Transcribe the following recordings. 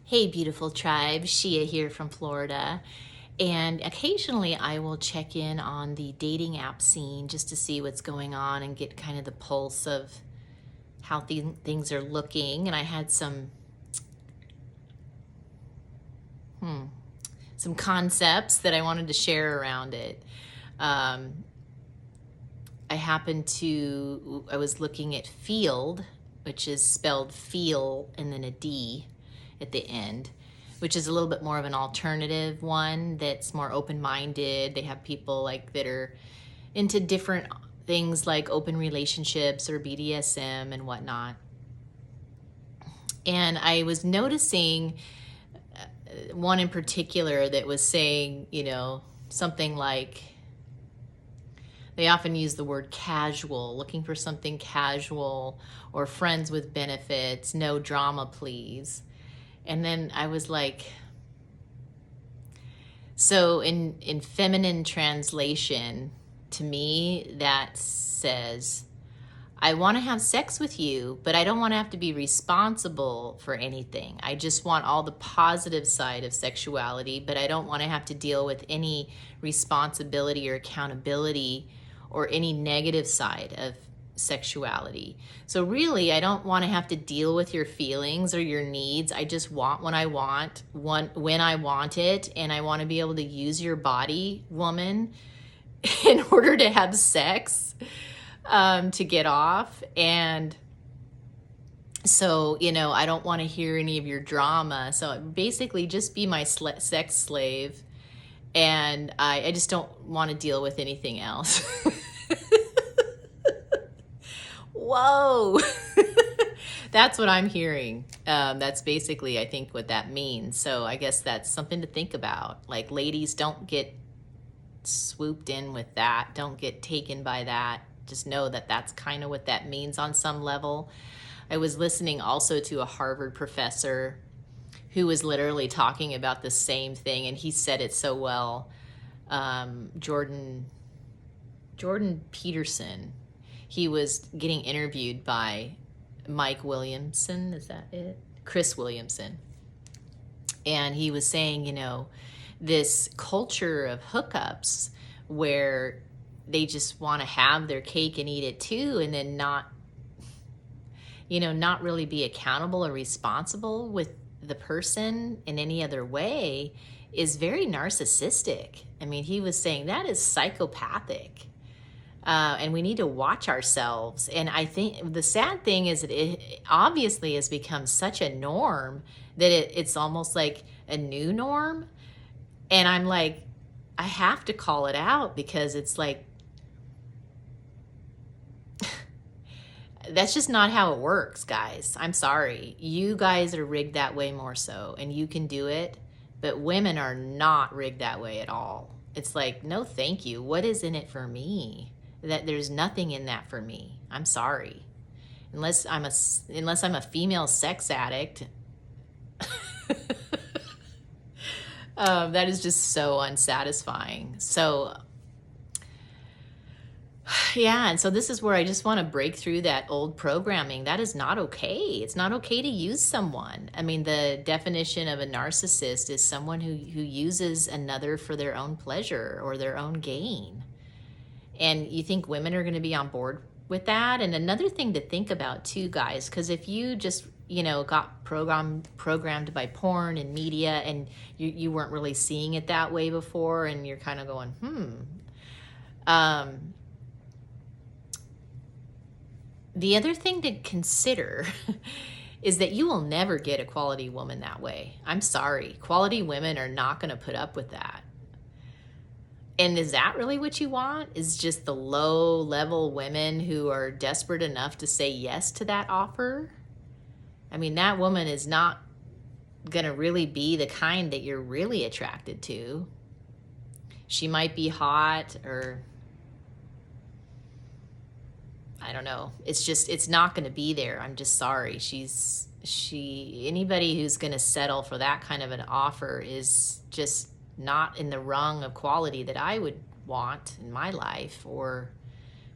Hey, beautiful tribe, Shia here from Florida. And occasionally I will check in on the dating app scene just to see what's going on and get kind of the pulse of how things are looking. And I had some concepts that I wanted to share around it. I was looking at Field, which is spelled feel and then a D at the end, which is a little bit more of an alternative one that's more open-minded. They have people like that are into different things like open relationships or BDSM and whatnot. And I was noticing one in particular that was saying, something like, they often use the word casual, looking for something casual, or friends with benefits, no drama, please. And then I was like, so in feminine translation, to me, that says, I want to have sex with you, but I don't want to have to be responsible for anything. I just want all the positive side of sexuality, but I don't want to have to deal with any responsibility or accountability or any negative side of sexuality. So really, I don't want to have to deal with your feelings or your needs. I just want what I want, when I want it, and I want to be able to use your body, woman, in order to have sex, to get off. And so, I don't want to hear any of your drama. So basically just be my sex slave. And I just don't want to deal with anything else. Whoa. That's what I'm hearing. That's basically, I think, what that means. So I guess that's something to think about. Like, ladies, don't get swooped in with that. Don't get taken by that. Just know that that's kind of what that means on some level. I was listening also to a Harvard professor who was literally talking about the same thing, and he said it so well. Jordan Peterson. He was getting interviewed by Mike Williamson, is that it? Chris Williamson. And he was saying, this culture of hookups where they just want to have their cake and eat it too, and then not really be accountable or responsible with the person in any other way, is very narcissistic. I mean, he was saying that is psychopathic. And we need to watch ourselves. And I think the sad thing is that it obviously has become such a norm that it's almost like a new norm. And I'm like, I have to call it out, because it's like, that's just not how it works, guys. I'm sorry. You guys are rigged that way more so, and you can do it, but women are not rigged that way at all. It's like, no, thank you. What is in it for me? That there's nothing in that for me. I'm sorry. Unless I'm a female sex addict. That is just so unsatisfying. So yeah, and so this is where I just want to break through that old programming. That is not okay. It's not okay to use someone. I mean, the definition of a narcissist is someone who uses another for their own pleasure or their own gain. And you think women are going to be on board with that? And another thing to think about too, guys, because if you just, got programmed by porn and media, and you weren't really seeing it that way before, and you're kind of going, the other thing to consider is that you will never get a quality woman that way. I'm sorry. Quality women are not going to put up with that. And is that really what you want? Is just the low-level women who are desperate enough to say yes to that offer? I mean, that woman is not going to really be the kind that you're really attracted to. She might be hot, or I don't know. It's not going to be there. I'm just sorry. Anybody who's going to settle for that kind of an offer is just not in the rung of quality that I would want in my life, or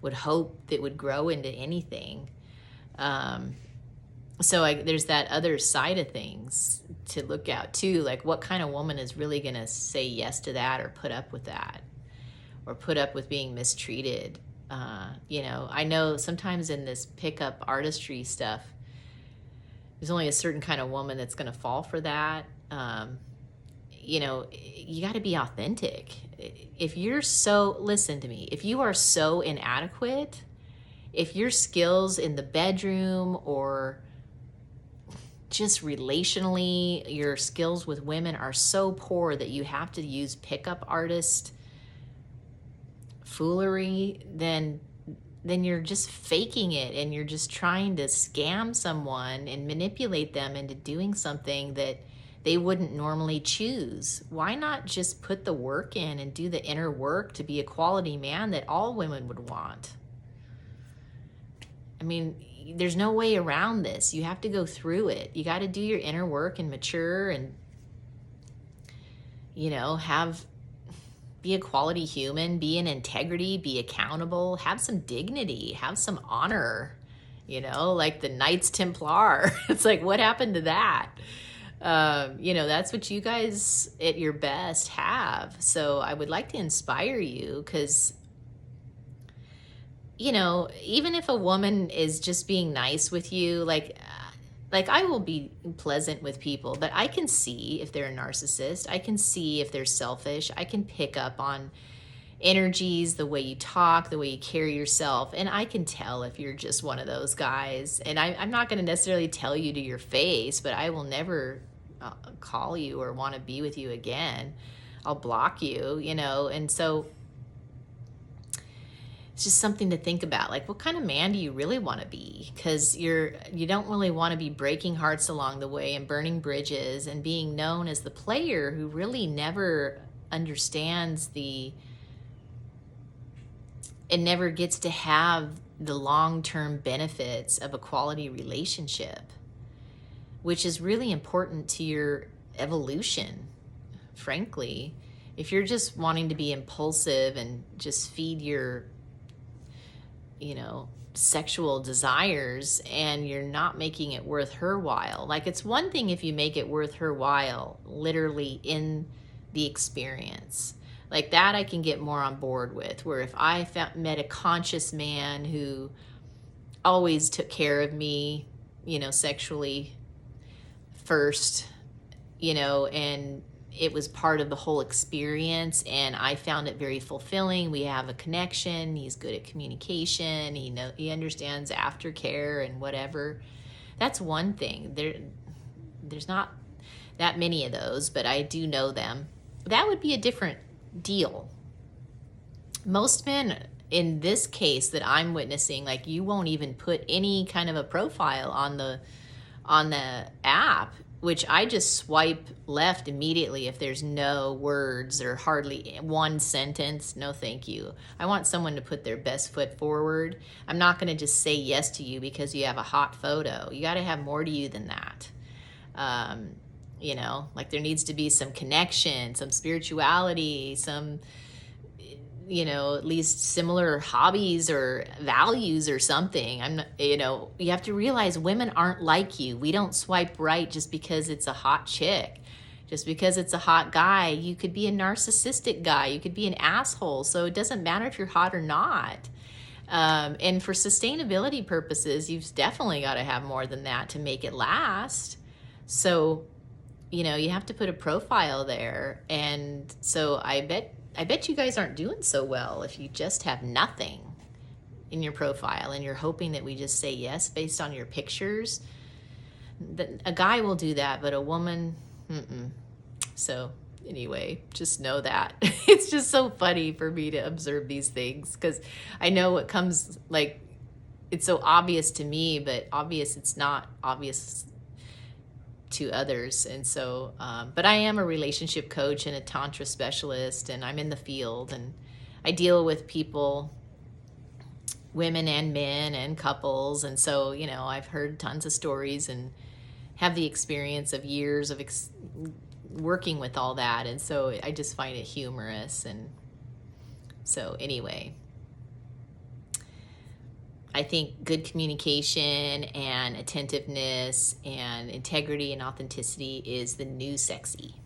would hope that would grow into anything. there's that other side of things to look out too. Like, what kind of woman is really going to say yes to that, or put up with that, or put up with being mistreated? I know sometimes in this pickup artistry stuff, there's only a certain kind of woman that's going to fall for that. You got to be authentic. Listen to me, if you are so inadequate, if your skills in the bedroom or just relationally, your skills with women are so poor that you have to use pickup artist foolery, then you're just faking it, and you're just trying to scam someone and manipulate them into doing something that they wouldn't normally choose. Why not just put the work in and do the inner work to be a quality man that all women would want? I mean, there's no way around this. You have to go through it. You got to do your inner work and mature and, be a quality human, be in integrity, be accountable, have some dignity, have some honor, like the Knights Templar. It's like, what happened to that? That's what you guys at your best have. So I would like to inspire you, because even if a woman is just being nice with you, like I will be pleasant with people, but I can see if they're a narcissist. I can see if they're selfish. I can pick up on energies, the way you talk, the way you carry yourself, and I can tell if you're just one of those guys. And I'm not going to necessarily tell you to your face, but I will never call you or want to be with you again. I'll block you, and so it's just something to think about. Like, what kind of man do you really want to be? Because you don't really want to be breaking hearts along the way and burning bridges and being known as the player who really never understands and never gets to have the long-term benefits of a quality relationship, which is really important to your evolution, frankly. If you're just wanting to be impulsive and just feed your sexual desires, and you're not making it worth her while. Like, it's one thing if you make it worth her while, literally in the experience. Like that I can get more on board with, where if I met a conscious man who always took care of me, sexually first, and it was part of the whole experience, and I found it very fulfilling. We have a connection. He's good at communication. He understands aftercare and whatever. That's one thing. There's not that many of those, but I do know them. That would be a different deal. Most men in this case that I'm witnessing, like, you won't even put any kind of a profile on the app, which I just swipe left immediately if there's no words or hardly one sentence. No, thank you. I want someone to put their best foot forward. I'm not going to just say yes to you because you have a hot photo. You got to have more to you than that. Like, there needs to be some connection, some spirituality, some, at least similar hobbies or values or something. You have to realize women aren't like you. We don't swipe right just because it's a hot chick, just because it's a hot guy. You could be a narcissistic guy. You could be an asshole. So it doesn't matter if you're hot or not. And for sustainability purposes, you've definitely got to have more than that to make it last. So, you have to put a profile there. And so I bet you guys aren't doing so well if you just have nothing in your profile and you're hoping that we just say yes based on your pictures. A guy will do that, but a woman, So anyway, just know that. It's just so funny for me to observe these things, because I know what comes, like, it's so obvious to me, but it's not obvious to others. And so, but I am a relationship coach and a tantra specialist, and I'm in the field, and I deal with people, women and men and couples. And so, I've heard tons of stories and have the experience of years of working with all that. And so I just find it humorous. And so anyway, I think good communication and attentiveness and integrity and authenticity is the new sexy.